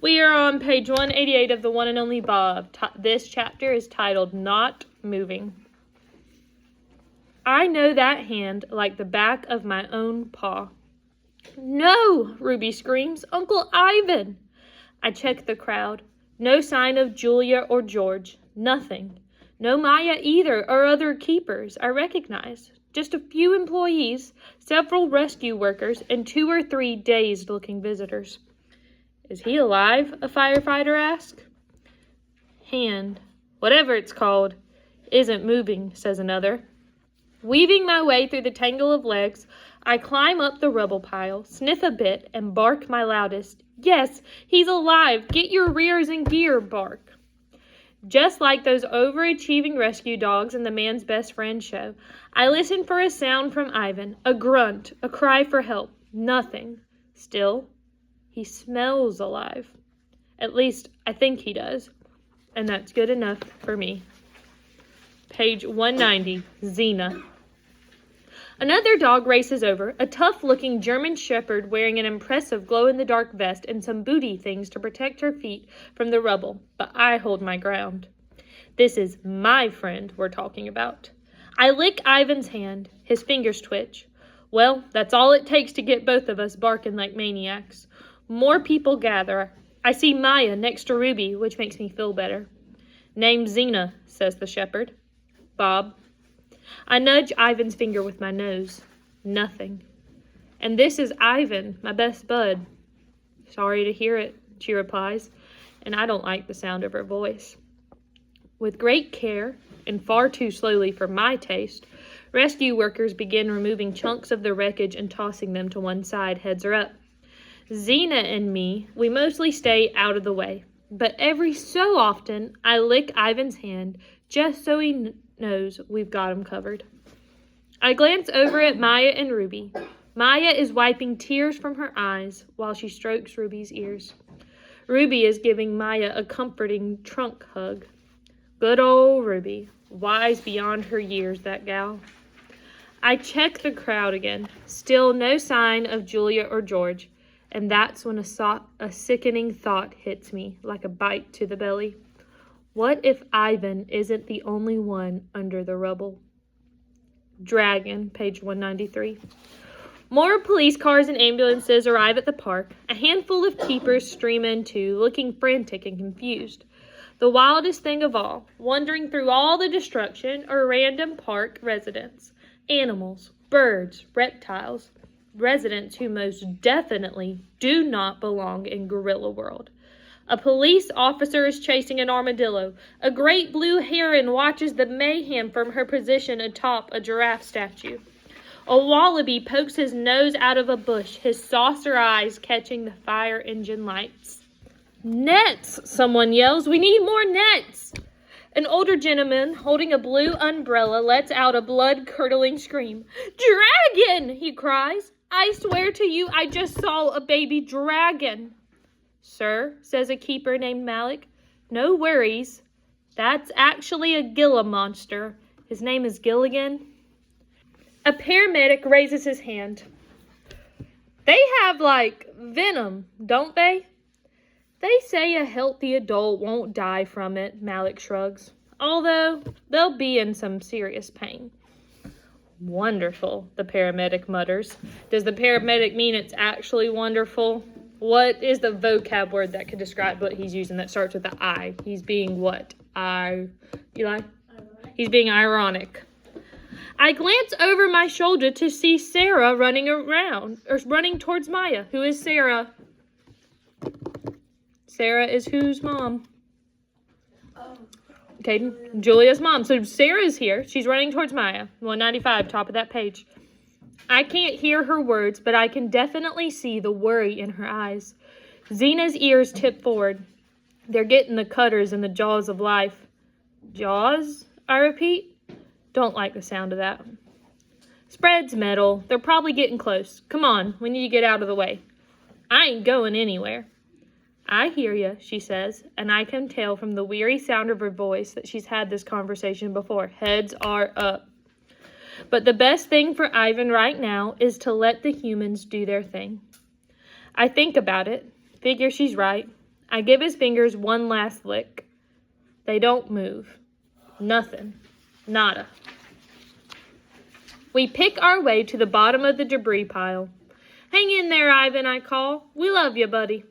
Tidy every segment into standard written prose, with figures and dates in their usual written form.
We are on page 188 of The One and Only Bob. This chapter is titled Not Moving. I know that hand like the back of my own paw. No, Ruby screams. Uncle Ivan. I check the crowd. No sign of Julia or George. Nothing. No Maya either, or other keepers I recognize. Just a few employees, several rescue workers, and 2 or 3 dazed-looking visitors. Is he alive? A firefighter asked. Hand, whatever it's called, isn't moving, says another. Weaving my way through the tangle of legs, I climb up the rubble pile, sniff a bit, and bark my loudest. Yes, he's alive. Get your rears in gear, bark. Just like those overachieving rescue dogs in the Man's Best Friend show, I listen for a sound from Ivan, a grunt, a cry for help. Nothing. Still, he smells alive. At least, I think he does. And that's good enough for me. Page 190, Xena. Another dog races over, a tough-looking German shepherd wearing an impressive glow-in-the-dark vest and some booty things to protect her feet from the rubble, but I hold my ground. This is my friend we're talking about. I lick Ivan's hand. His fingers twitch. Well, that's all it takes to get both of us barking like maniacs. More people gather. I see Maya next to Ruby, which makes me feel better. Name's Xena, says the shepherd. Bob. I nudge Ivan's finger with my nose. Nothing. And this is Ivan, my best bud. Sorry to hear it, she replies, and I don't like the sound of her voice. With great care, and far too slowly for my taste, rescue workers begin removing chunks of the wreckage and tossing them to one side, heads are up. Xena and me, we mostly stay out of the way, but every so often I lick Ivan's hand just so he knows we've got him covered. I glance over at Maya and Ruby. Maya is wiping tears from her eyes while she strokes Ruby's ears. Ruby is giving Maya a comforting trunk hug. Good old Ruby, wise beyond her years, that gal. I check the crowd again. Still no sign of Julia or George, and that's when a sickening thought hits me like a bite to the belly. What if Ivan isn't the only one under the rubble? Dragon, page 193. More police cars and ambulances arrive at the park. A handful of keepers stream in too, looking frantic and confused. The wildest thing of all, wandering through all the destruction, are random park residents. Animals, birds, reptiles. Residents who most definitely do not belong in Gorilla World. A police officer is chasing an armadillo. A great blue heron watches the mayhem from her position atop a giraffe statue. A wallaby pokes his nose out of a bush, his saucer eyes catching the fire engine lights. Nets, someone yells. We need more nets. An older gentleman holding a blue umbrella lets out a blood-curdling scream. Dragon, he cries. I swear to you, I just saw a baby dragon. Sir, says a keeper named Malik, no worries. That's actually a Gila monster. His name is Gilligan. A paramedic raises his hand. They have, venom, don't they? They say a healthy adult won't die from it, Malik shrugs. Although, they'll be in some serious pain. Wonderful, the paramedic mutters. Does the paramedic mean it's actually wonderful? What is the vocab word that could describe what he's using that starts with the I? He's being what? Eli? He's being ironic. I glance over my shoulder to see Sarah running towards Maya. Who is Sarah? Sarah is whose mom? Caden? Julia's mom. So Sarah's here. She's running towards Maya. 195, top of that page. I can't hear her words, but I can definitely see the worry in her eyes. Xena's ears tip forward. They're getting the cutters in the jaws of life. Jaws? I repeat. Don't like the sound of that. Spread's metal. They're probably getting close. Come on, we need to get out of the way. I ain't going anywhere. I hear you, she says, and I can tell from the weary sound of her voice that she's had this conversation before. Heads are up. But the best thing for Ivan right now is to let the humans do their thing. I think about it, figure she's right. I give his fingers one last lick. They don't move. Nothing. Nada. We pick our way to the bottom of the debris pile. Hang in there, Ivan, I call. We love you, buddy.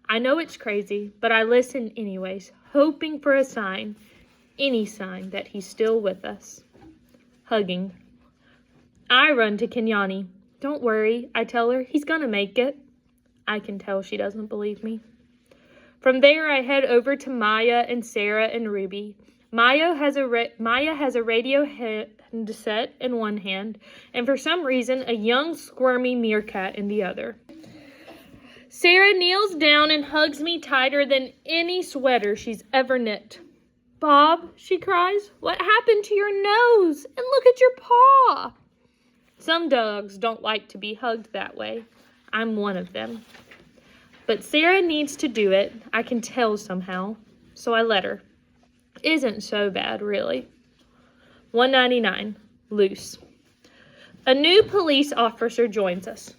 I know it's crazy, but I listen anyways, hoping for a sign, any sign that he's still with us. Hugging. I run to Kenyani. Don't worry, I tell her, he's gonna make it. I can tell she doesn't believe me. From there, I head over to Maya and Sarah and Ruby. Maya has a radio headset in one hand, and for some reason, a young squirmy meerkat in the other. Sarah kneels down and hugs me tighter than any sweater she's ever knit. Bob, she cries, what happened to your nose? And look at your paw. Some dogs don't like to be hugged that way. I'm one of them. But Sarah needs to do it. I can tell somehow. So I let her. Isn't so bad, really. 199. Loose. A new police officer joins us.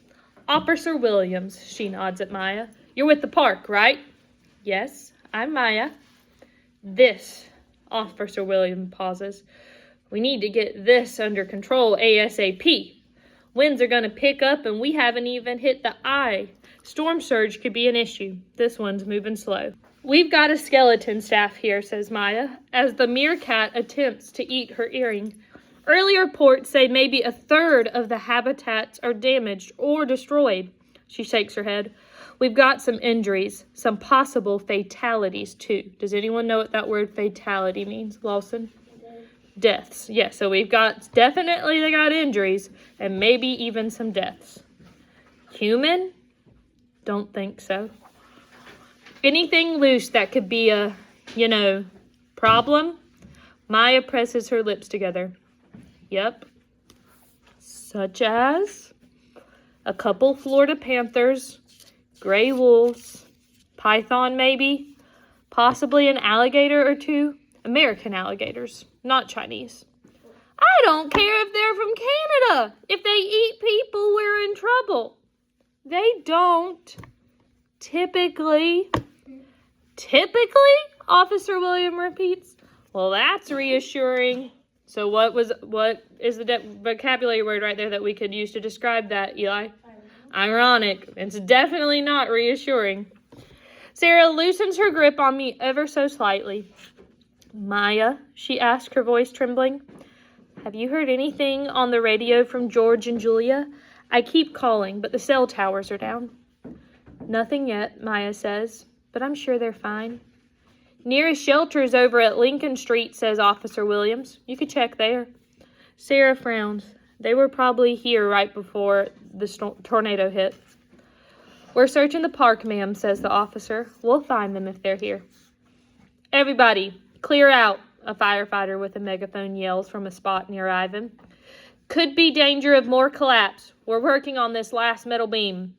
Officer Williams, she nods at Maya. You're with the park, right? Yes, I'm Maya. This, Officer Williams pauses. We need to get this under control ASAP. Winds are going to pick up and we haven't even hit the eye. Storm surge could be an issue. This one's moving slow. We've got a skeleton staff here, says Maya, as the meerkat attempts to eat her earring. Early reports say maybe a third of the habitats are damaged or destroyed. She shakes her head. We've got some injuries, some possible fatalities too. Does anyone know what that word fatality means, Lawson? Deaths. Yeah, so we've got, definitely they got injuries and maybe even some deaths. Human? Don't think so. Anything loose that could be a, problem? Maya presses her lips together. Yep. Such as a couple Florida panthers, gray wolves, python maybe, possibly an alligator or two. American alligators, not Chinese. I don't care if they're from Canada. If they eat people, we're in trouble. They don't. Typically, Officer William repeats. Well, that's reassuring. So what is the vocabulary word right there that we could use to describe that, Eli? Ironic. It's definitely not reassuring. Sarah loosens her grip on me ever so slightly. Maya, she asked, her voice trembling. Have you heard anything on the radio from George and Julia? I keep calling, but the cell towers are down. Nothing yet, Maya says, but I'm sure they're fine. Nearest shelter's over at Lincoln Street, says Officer Williams. You could check there. Sarah frowns. They were probably here right before the tornado hit. We're searching the park, ma'am, says the officer. We'll find them if they're here. Everybody, clear out, a firefighter with a megaphone yells from a spot near Ivan. Could be danger of more collapse. We're working on this last metal beam.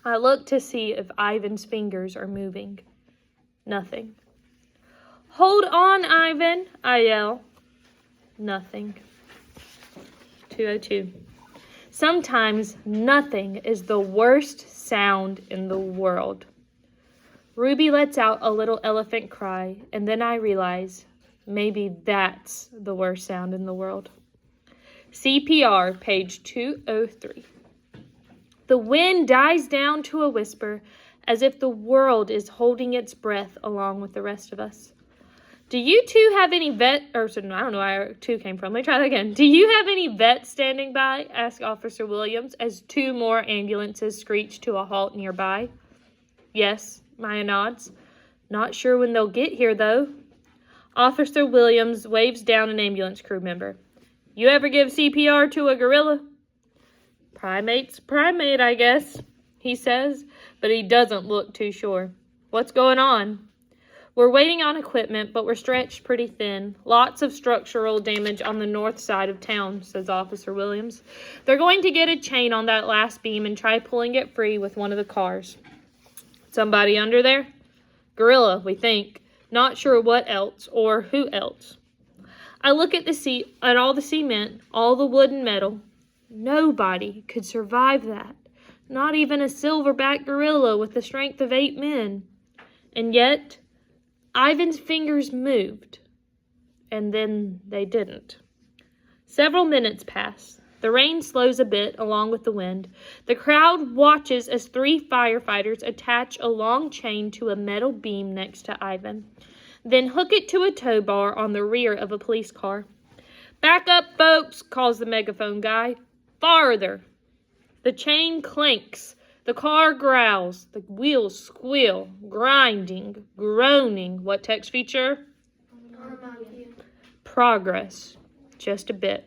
I look to see if Ivan's fingers are moving. Nothing. Hold on, Ivan, I yell. Nothing. 202. Sometimes nothing is the worst sound in the world. Ruby lets out a little elephant cry, and then I realize maybe that's the worst sound in the world. CPR, page 203. The wind dies down to a whisper, as if the world is holding its breath along with the rest of us. Do you two have any I don't know where two came from. Let me try that again. Do you have any vets standing by? Asked Officer Williams as two more ambulances screeched to a halt nearby. Yes, Maya nods. Not sure when they'll get here, though. Officer Williams waves down an ambulance crew member. You ever give CPR to a gorilla? Primate's primate, I guess, he says, but he doesn't look too sure. What's going on? We're waiting on equipment, but we're stretched pretty thin. Lots of structural damage on the north side of town, says Officer Williams. They're going to get a chain on that last beam and try pulling it free with one of the cars. Somebody under there? Gorilla, we think. Not sure what else or who else. I look at all the cement, all the wood and metal. Nobody could survive that. Not even a silverback gorilla with the strength of 8 men. And yet, Ivan's fingers moved, and then they didn't. Several minutes pass. The rain slows a bit along with the wind. The crowd watches as 3 firefighters attach a long chain to a metal beam next to Ivan, then hook it to a tow bar on the rear of a police car. "Back up, folks," calls the megaphone guy. "Farther." The chain clanks. The car growls. The wheels squeal, grinding, groaning. What text feature? Progress. Just a bit.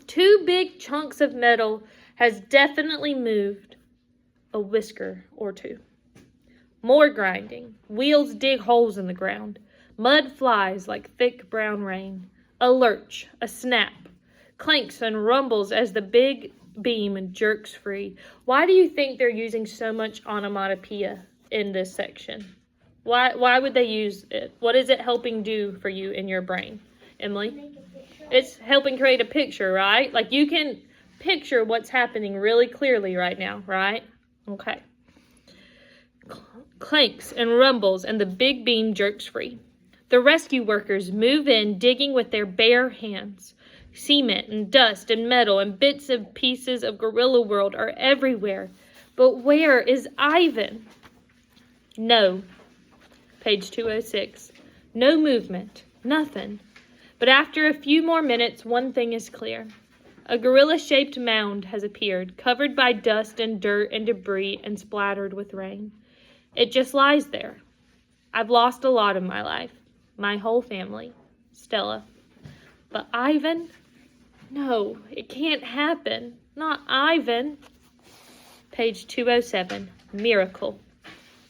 2 big chunks of metal has definitely moved. A whisker or 2. More grinding. Wheels dig holes in the ground. Mud flies like thick brown rain. A lurch, a snap. Clanks and rumbles as the big beam jerks free. Why do you think they're using so much onomatopoeia in this section? Why would they use it? What is it helping do for you in your brain, Emily? It's helping create a picture, right? Like you can picture what's happening really clearly right now, right? Okay. Clanks and rumbles and the big beam jerks free. The rescue workers move in, digging with their bare hands. Cement and dust and metal and bits and pieces of Gorilla World are everywhere. But where is Ivan? No. Page 206. No movement. Nothing. But after a few more minutes, one thing is clear. A gorilla-shaped mound has appeared, covered by dust and dirt and debris and splattered with rain. It just lies there. I've lost a lot in my life. My whole family. Stella. But Ivan? No, it can't happen. Not Ivan. Page 207. Miracle.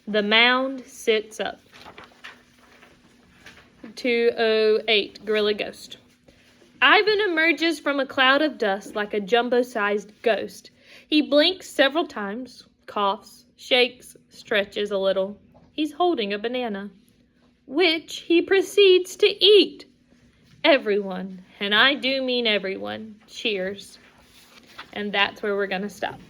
The mound sits up. 208. Gorilla Ghost. Ivan emerges from a cloud of dust like a jumbo-sized ghost. He blinks several times, coughs, shakes, stretches a little. He's holding a banana, which he proceeds to eat. Everyone, and I do mean everyone, cheers. And that's where we're going to stop.